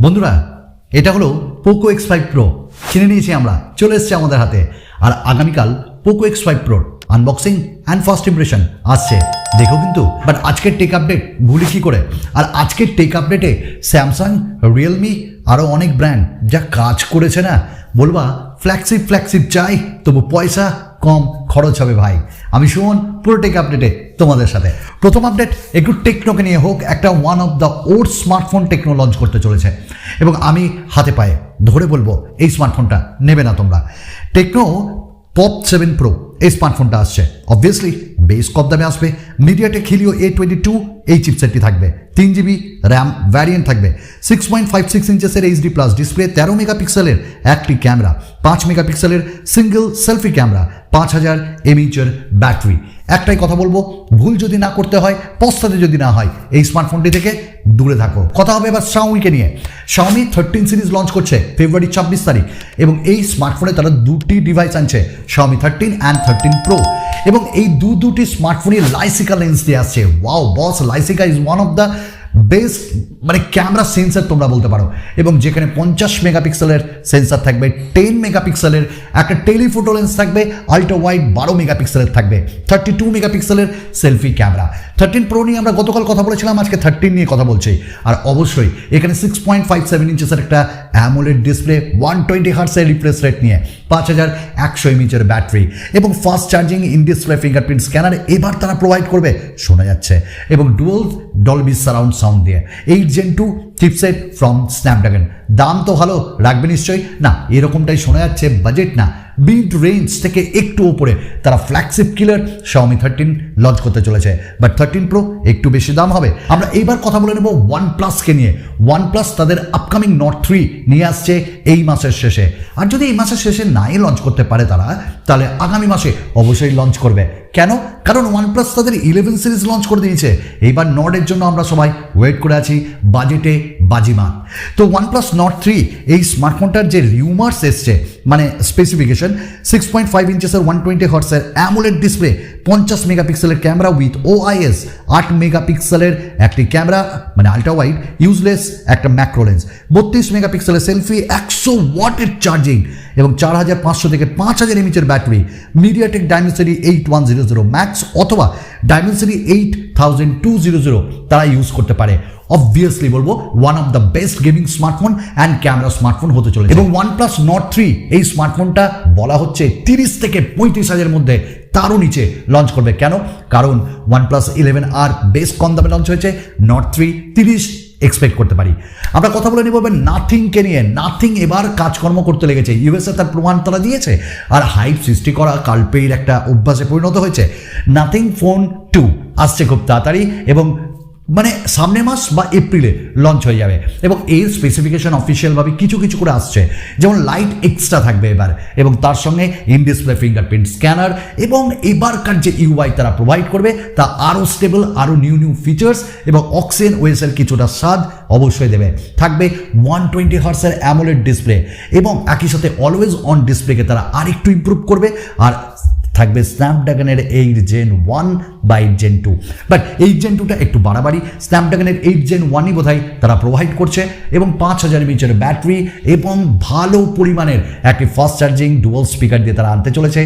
বন্ধুরা, এটা হলো পোকো X5 Pro। কিনে নিয়েছি আমরা, চলে এসছে আমাদের হাতে। আর আগামীকাল Poco X5 Pro unboxing and first impression আসছে, দেখো কিন্তু। বাট আজকের টেক আপডেট ভুলি কি করে? আর আজকের টেক আপডেটে স্যামসাং, রিয়েলমি আরও অনেক ব্র্যান্ড যা কাজ করেছে না, বলবা ফ্ল্যাগশিপ চাই, তবু পয়সা কম খরচ হবে ভাই। আমি সুমন, পুরো টেক আপডেটে তোমাদের সাথে। প্রথম আপডেট একটু টেকনোকে নিয়ে হোক। একটা one of the old smartphone Tecno launch করতে চলেছে এবং আমি হাতে পায়ে ধরে বলবো এই স্মার্টফোনটা নেবে না তোমরা। টেকনো পপ 7 Pro এই স্মার্টফোনটা আসছে। অবভিয়াসলি বেস কম দামে আসবে। মিডিয়াটেক হিলিও A22 এই চিপসেটটি থাকবে। 3GB র্যাম ভ্যারিয়েন্ট থাকবে। 6.56 ইঞ্চেসের HD প্লাস ডিসপ্লে, 13 মেগাপিক্সেলের একটি ক্যামেরা, 5 মেগাপিক্সেলের single selfie camera, 5000 mAh battery. একটাই কথা বলবো, ভুল যদি না করতে হয়, পস্তাতে যদি না হয়, এই স্মার্টফোনটি থেকে দূরে থাকো। কথা হবে এবার Xiaomiকে নিয়ে। Xiaomi 13 সিরিজ লঞ্চ করছে ফেব্রুয়ারি 26 তারিখ এবং এই স্মার্টফোনে তারা দুটি ডিভাইস আনছে, Xiaomi 13 অ্যান্ড 13 Pro। এবং এই দুটি স্মার্টফোনই লাইসিকা লেন্স দিয়ে আসছে। Wow boss, Leica is one of the best মানে ক্যামেরা সেন্সার তোমরা বলতে পারো। এবং যেখানে 50 মেগাপিক্সেলের সেন্সার থাকবে, 10 মেগাপিক্সেলের একটা টেলিফোটো লেন্স থাকবে, আল্ট্রা ওয়াইড 12 মেগাপিক্সেলের থাকবে, 32 মেগাপিক্সেলের সেলফি ক্যামেরা। 13 Pro নিয়ে আমরা গতকাল কথা বলেছিলাম, আজকে 13 নিয়ে কথা বলছি। আর অবশ্যই এখানে 6.57 ইঞ্চেসের একটা অ্যামোলেড ডিসপ্লে, 120 হার্টসের রিফ্রেশ রেট নিয়ে, 5100 mAh ব্যাটারি এবং fast charging, in display fingerprint scanner এবার তারা প্রোভাইড করবে শোনা যাচ্ছে। এবং ডুয়াল ডলবি সারাউন্ড সাউন্ড দিয়ে 8 Gen 2 চিপসেট ফ্রম স্ন্যাপড্রাগন। দাম তো ভালো রাখবে নিশ্চয়ই না, এরকমটাই শোনা যাচ্ছে। বাজেট না, মিড রেঞ্জ থেকে একটু ওপরে তারা ফ্ল্যাগশিপ কিলার Xiaomi 13 লঞ্চ করতে চলেছে। বাট 13 Pro একটু বেশি দাম হবে। আমরা এইবার কথা বলে নেব OnePlusকে নিয়ে। OnePlus তাদের আপকামিং Nord 3 নিয়ে আসছে এই মাসের শেষে। আর যদি এই মাসের শেষে নাই লঞ্চ করতে পারে তারা, তাহলে আগামী মাসে অবশ্যই লঞ্চ করবে। কেন? কারণ OnePlus তাদের 11 সিরিজ লঞ্চ করে দিয়েছে। এইবার নর্ডের জন্য আমরা সবাই ওয়েট করে আছি, বাজেটে বাজিমাত। তো OnePlus Nord 3 এই স্মার্টফোনটার যে রিউমার্স এসছে, মানে স্পেসিফিকেশন, 6.5 ইঞ্চেসের 120 হার্টসের অ্যামোলেড ডিসপ্লে, 50 মেগাপিক্সেলের ক্যামেরা উইথ OIS, 8 মেগাপিক্সেলের একটি ক্যামেরা মানে আল্ট্রা ওয়াইড ইউজলেস একটা ম্যাক্রো লেন্স, 32 মেগাপিক্সেলের সেলফি, 100 ওয়াটের চার্জিং এবং 4500 থেকে 5000 mAh battery. MediaTek Dimensity 8100 max অথবা ডাইমেনসিটি 8200 তারা ইউজ করতে পারে। অবভিয়াসলি বলবো one of the best gaming smartphone and camera smartphone হতে চলেছে। এবং OnePlus Nord 3 এই স্মার্টফোনটা বলা হচ্ছে 30 থেকে 35,000 মধ্যে, তারও নিচে লঞ্চ করবে। কেন? কারণ OnePlus 11R বেশ কম দামে লঞ্চ হয়েছে, Nord 3 30 এক্সপেক্ট করতে পারি। আমরা কথা বলে নেব এবার নাথিংকে নিয়ে। নাথিং এবার কাজকর্ম করতে লেগেছে, ইউএসএ তার প্রমাণ তারা দিয়েছে আর হাইপ সৃষ্টি করা কালপের একটা অভ্যাসে পরিণত হয়েছে। নাথিং ফোন 2 আসছে খুব তাড়াতাড়ি এবং মানে সামনের মাস বা এপ্রিলে লঞ্চ হয়ে যাবে। এবং এর স্পেসিফিকেশন অফিসিয়ালভাবে কিছু করে আসছে, যেমন লাইট এক্সট্রা থাকবে এবার, এবং তার সঙ্গে ইন ডিসপ্লে ফিঙ্গারপ্রিন্ট স্ক্যানার, এবং এবারকার যে ইউআই তারা প্রোভাইড করবে তা আরও স্টেবল, আরও নিউ ফিচার্স এবং অক্সিজেন ওএসের কিছুটা স্বাদ অবশ্যই দেবে। থাকবে 120 হার্টসের অ্যামোলেড ডিসপ্লে এবং একই সাথে অলওয়েজ অন ডিসপ্লেকে তারা আরেকটু ইমপ্রুভ করবে। আর থাকবে স্ন্যাপড্রাগনের 8 Gen 1 বা 8 Gen 2। বাট 8 Gen 2টা একটু বাড়াবাড়ি, স্ন্যাপড্রাগনের 8 Gen 1ই বোধহয় তারা প্রোভাইড করছে। এবং 5000 mAh ব্যাটারি এবং ভালো পরিমাণের একটি ফাস্ট চার্জিং ডুয়াল স্পিকার দিয়ে তারা আনতে চলেছে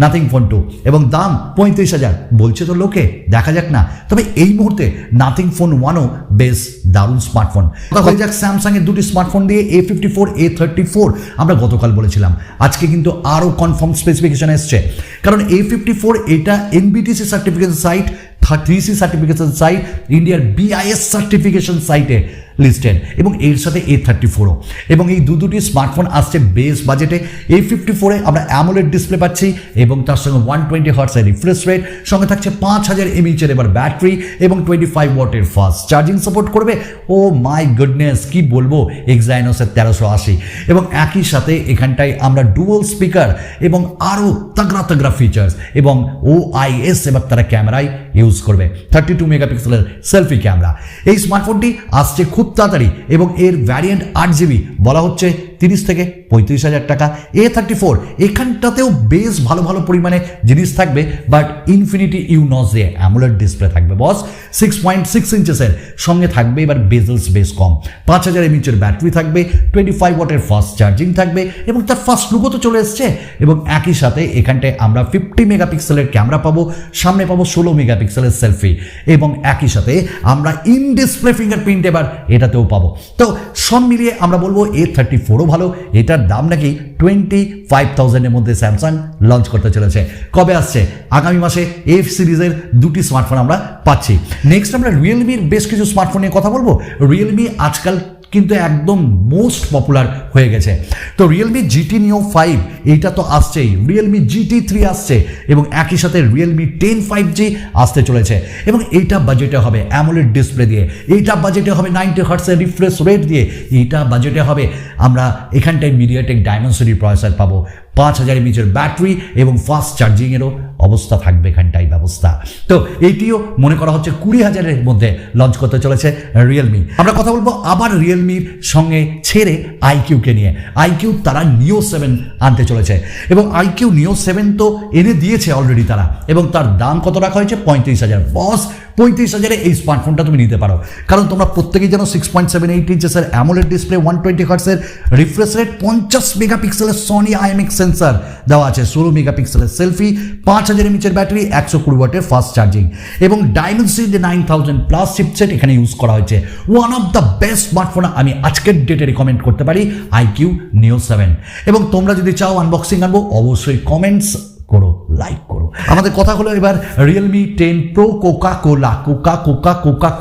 নাথিং ফোন 2। এবং দাম 35,000 বলছে তো লোকে, দেখা যাক না। তবে এই মুহূর্তে নাথিং ফোন 1ও বেশ দারুণ স্মার্টফোন। হয়ে যাক স্যামসাংয়ের দুটি স্মার্টফোন দিয়ে, A54, A34 আমরা গতকাল বলেছিলাম। আজকে কিন্তু আরও কনফার্ম স্পেসিফিকেশন এসছে, কারণ A54 এটা NBTC certification site, 3C certification site, ইন্ডিয়ার BIS সার্টিফিকেশন সাইটে লিস্টেড, এবং এর সাথে A34ও। এবং এই দুটি স্মার্টফোন আসছে বেস বাজেটে। A54-এ আমরা অ্যামোলেড ডিসপ্লে পাচ্ছি এবং তার সঙ্গে 120 হার্টসের রিফ্রেশ রেট, সঙ্গে থাকছে 5000 mAh এবার ব্যাটারি এবং 25 ওয়াটের ফাস্ট চার্জিং সাপোর্ট করবে। ও মাই গুডনেস, কি বলবো, এক্সাইনোসের 1380। এবং একই সাথে এখানটায় আমরা ডুয়াল স্পিকার এবং আরও তাগড়া ফিচার্স এবং OIS এবার তারা ক্যামেরায় ইউজ করবে, 32 মেগাপিক্সেলের সেলফি ক্যামেরা। এই স্মার্টফোনটি আসছে খুব তাড়াতাড়ি এবং এর ভ্যারিয়েন্ট 8GB, বলা হচ্ছে 30 থেকে 35,000 টাকা। A34 এখানটাতেও বেশ ভালো ভালো পরিমাণে জিনিস থাকবে, বাট ইনফিনিটি ইউনস দিয়ে অ্যামোলেড ডিসপ্লে থাকবে বস। 6.6 ইঞ্চেসের সঙ্গে থাকবে এবার বেজেলস বেশ কম, 5000 mAh ব্যাটারি থাকবে, 25 ওয়াটের ফাস্ট চার্জিং থাকবে এবং তার ফার্স্ট লুকও তো চলে এসছে। এবং একই সাথে এখানটায় আমরা 50 মেগাপিক্সেলের ক্যামেরা পাবো, সামনে পাবো 16 মেগাপিক্সেলের সেলফি এবং একই সাথে আমরা ইন ডিসপ্লে ফিঙ্গারপ্রিন্ট এবার এটাতেও পাবো। তো সব মিলিয়ে আমরা বলবো A34ও ভালো। এটার দাম নাকি 25,000 এর মধ্যে স্যামসাং লঞ্চ করতে চলেছে। কবে আসছে? আগামী মাসে এফ সিরিজের দুটি স্মার্টফোন আমরা পাচ্ছি। নেক্সট আমরা রিয়েলমির বেশ কিছু স্মার্টফোন নিয়ে কথা বলবো। রিয়েলমি আজকাল কিন্তু একদম মোস্ট পপুলার হয়ে গেছে। তো রিয়েলমি GT Neo 5 এইটা তো আসছেই, রিয়েলমি GT3 আসছে এবং একই সাথে রিয়েলমি 10 5G আসতে চলেছে এবং এইটা বাজেটে হবে অ্যামোলেড ডিসপ্লে দিয়ে, এইটা বাজেটে হবে 90 হার্টজের রিফ্রেশ রেট দিয়ে, এইটা বাজেটে হবে আমরা এখানটায় মিডিয়াটেক ডায়মেনসিটি প্রসেসর পাবো, 5000 mAh ব্যাটারি এবং ফাস্ট চার্জিংয়েরও অবস্থা থাকবে এখানটাই ব্যবস্থা। তো এইটিও মনে করা হচ্ছে 20,000-এর মধ্যে লঞ্চ করতে চলেছে রিয়েলমি। আমরা কথা বলবো আবার রিয়েলমির সঙ্গে ছেড়ে আইকিউকে নিয়ে। আইকিউ তারা নিও 7 আনতে চলেছে এবং আইকিউ নিও 7 তো এনে দিয়েছে অলরেডি তারা, এবং তার দাম কত রাখা হয়েছে? 35,000। বস 35,000-এ এই স্মার্টফোনটা তুমি নিতে পারো, কারণ তোমরা প্রত্যেকেই জানো 6.78 ইঞ্চেসের অ্যামোলেড ডিসপ্লে, 120 হার্টজের রিফ্রেশ রেট, 50 মেগাপিক্সেলের সনি IMX সেন্সর দেওয়া আছে, 16 মেগাপিক্সেলের সেলফি, 5000 mAh ব্যাটারি, 120 ওয়াটের ফাস্ট চার্জিং এবং ডায়মেনসিটি 9000 প্লাস চিপসেট এখানে ইউজ করা হয়েছে। One of the best smartphone আমি আজকের ডেটে রিকমেন্ড করতে পারি আইকিউ নিও 7। এবং তোমরা যদি চাও আনবক্সিং আনবো, অবশ্যই কমেন্টস করো, লাইক করো। আমাদের কথা হলো এবার রিয়েলমি 10 প্রো কোকা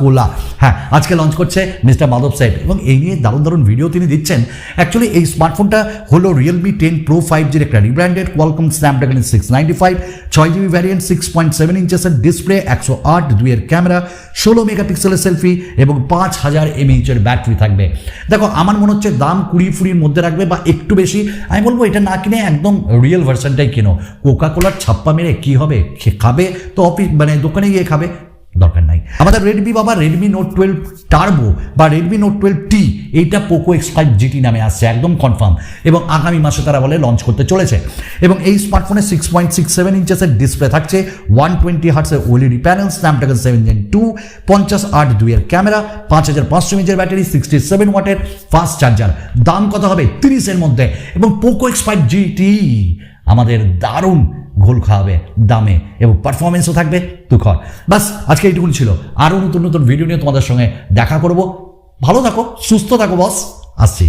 কোলা। হ্যাঁ, আজকে লঞ্চ করছে মিস্টার মাধব সেট এবং এই নিয়ে দারুণ দারুণ ভিডিও তিনি দিচ্ছেন। অ্যাকচুয়ালি এই স্মার্টফোনটা হলো রিয়েলমি 10 প্রো 5Gর একটা rebranded Qualcomm Snapdragon 695, 6GB variant, 6.7 ইঞ্চেসের ডিসপ্লে, 108:2 ক্যামেরা, 16 মেগাপিক্সেলের সেলফি এবং 5000 mAh ব্যাটারি থাকবে। দেখো, আমার মনে হচ্ছে দাম 20-20 মধ্যে রাখবে বা একটু বেশি। আমি বলবো এটা না কিনে একদম রিয়েল ভার্সনটাই কেনো। কোকা কোলার ছাপ্পা মেরে কি হবে? খাবে তো অফিস দোকানে গিয়ে খাবে, দরকার নাই। আমাদের রেডমি নোট 12 টার্বো বা রেডমি নোট 12T এইটা পোকো X5 GT নামে আসছে, একদম কনফার্ম, এবং আগামী মাসে তারা বলে লঞ্চ করতে চলেছে। এবং এই স্মার্টফোনে 6.67 ইঞ্চেসের ডিসপ্লে থাকছে, 120 হার্টজের OLED panel, Snapdragon 7 Gen 2, 50:8:2 camera, 5500 mAh battery, 67 ওয়াটের ফাস্ট চার্জার। দাম কত হবে? 30-এর মধ্যে। এবং পোকো X5 GT আমাদের দারুণ ঘোল খাওয়াবে দামে এবং পারফরমেন্সও থাকবে তুখর। বাস আজকে এইটুকুনি ছিল। আরও নতুন নতুন ভিডিও নিয়ে তোমাদের সঙ্গে দেখা করব। ভালো থাকো, সুস্থ থাকো বস, আসছি।